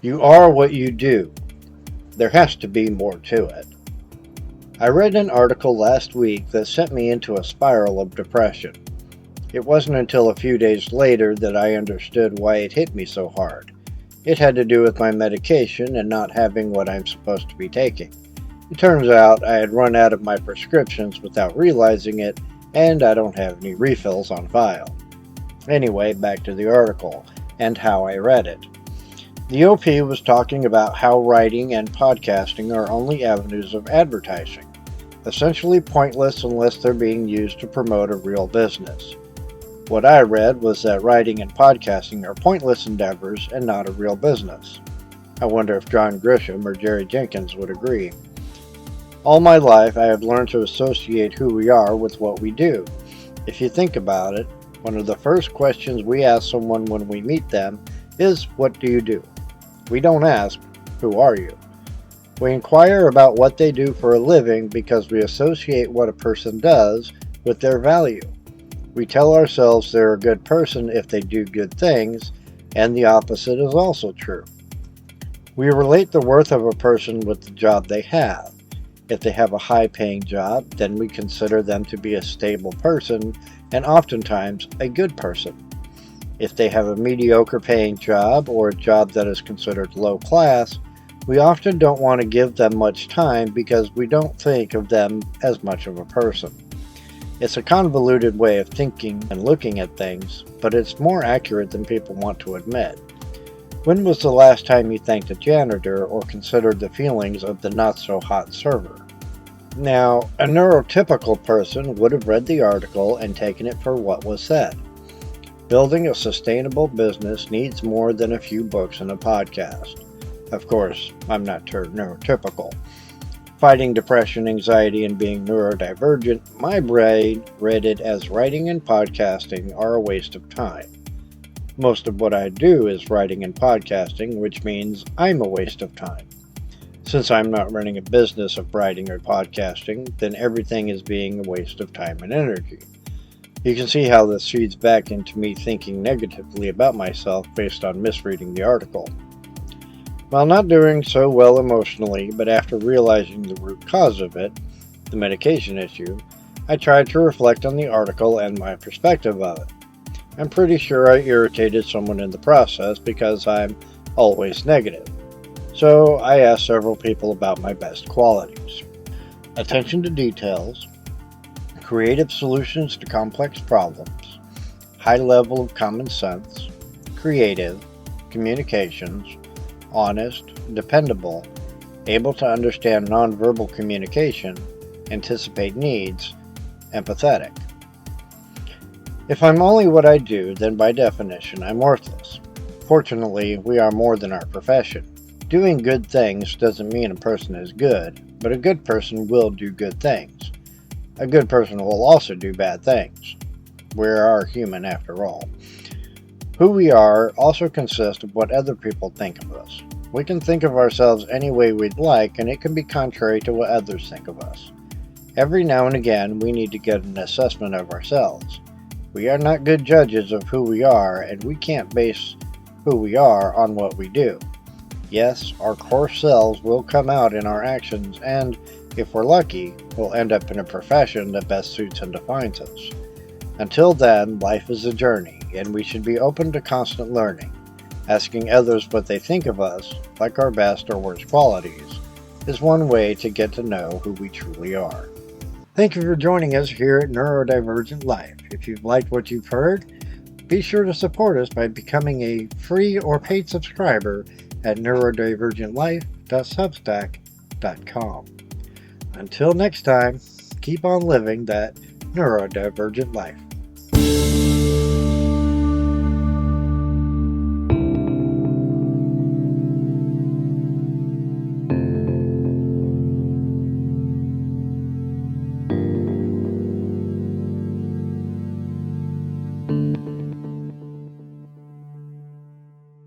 You are what you do. There has to be more to it. I read an article last week that sent me into a spiral of depression. It wasn't until a few days later that I understood why it hit me so hard. It had to do with my medication and not having what I'm supposed to be taking. It turns out I had run out of my prescriptions without realizing it, and I don't have any refills on file. Anyway, back to the article and how I read it. The OP was talking about how writing and podcasting are only avenues of advertising, essentially pointless unless they're being used to promote a real business. What I read was that writing and podcasting are pointless endeavors and not a real business. I wonder if John Grisham or Jerry Jenkins would agree. All my life I have learned to associate who we are with what we do. If you think about it, one of the first questions we ask someone when we meet them is, "What do you do?" We don't ask, "Who are you?" We inquire about what they do for a living because we associate what a person does with their value. We tell ourselves they're a good person if they do good things, and the opposite is also true. We relate the worth of a person with the job they have. If they have a high-paying job, then we consider them to be a stable person and oftentimes a good person. If they have a mediocre paying job or a job that is considered low class, we often don't want to give them much time because we don't think of them as much of a person. It's a convoluted way of thinking and looking at things, but it's more accurate than people want to admit. When was the last time you thanked a janitor or considered the feelings of the not-so-hot server? Now, a neurotypical person would have read the article and taken it for what was said. Building a sustainable business needs more than a few books and a podcast. Of course, I'm not neurotypical. Fighting depression, anxiety, and being neurodivergent, my brain read it as writing and podcasting are a waste of time. Most of what I do is writing and podcasting, which means I'm a waste of time. Since I'm not running a business of writing or podcasting, then everything is being a waste of time and energy. You can see how this feeds back into me thinking negatively about myself based on misreading the article. While not doing so well emotionally, but after realizing the root cause of it, the medication issue, I tried to reflect on the article and my perspective of it. I'm pretty sure I irritated someone in the process because I'm always negative. So I asked several people about my best qualities: attention to details, creative solutions to complex problems, high level of common sense, creative, communications, honest, dependable, able to understand nonverbal communication, anticipate needs, empathetic. If I'm only what I do, then by definition I'm worthless. Fortunately, we are more than our profession. Doing good things doesn't mean a person is good, but a good person will do good things. A good person will also do bad things. We are human after all. Who we are also consists of what other people think of us. We can think of ourselves any way we'd like, and it can be contrary to what others think of us. Every now and again, we need to get an assessment of ourselves. We are not good judges of who we are, and we can't base who we are on what we do. Yes, our core selves will come out in our actions, and, if we're lucky, we'll end up in a profession that best suits and defines us. Until then, life is a journey, and we should be open to constant learning. Asking others what they think of us, like our best or worst qualities, is one way to get to know who we truly are. Thank you for joining us here at Neurodivergent Life. If you've liked what you've heard, be sure to support us by becoming a free or paid subscriber at neurodivergentlife.substack.com. Until next time, keep on living that neurodivergent life.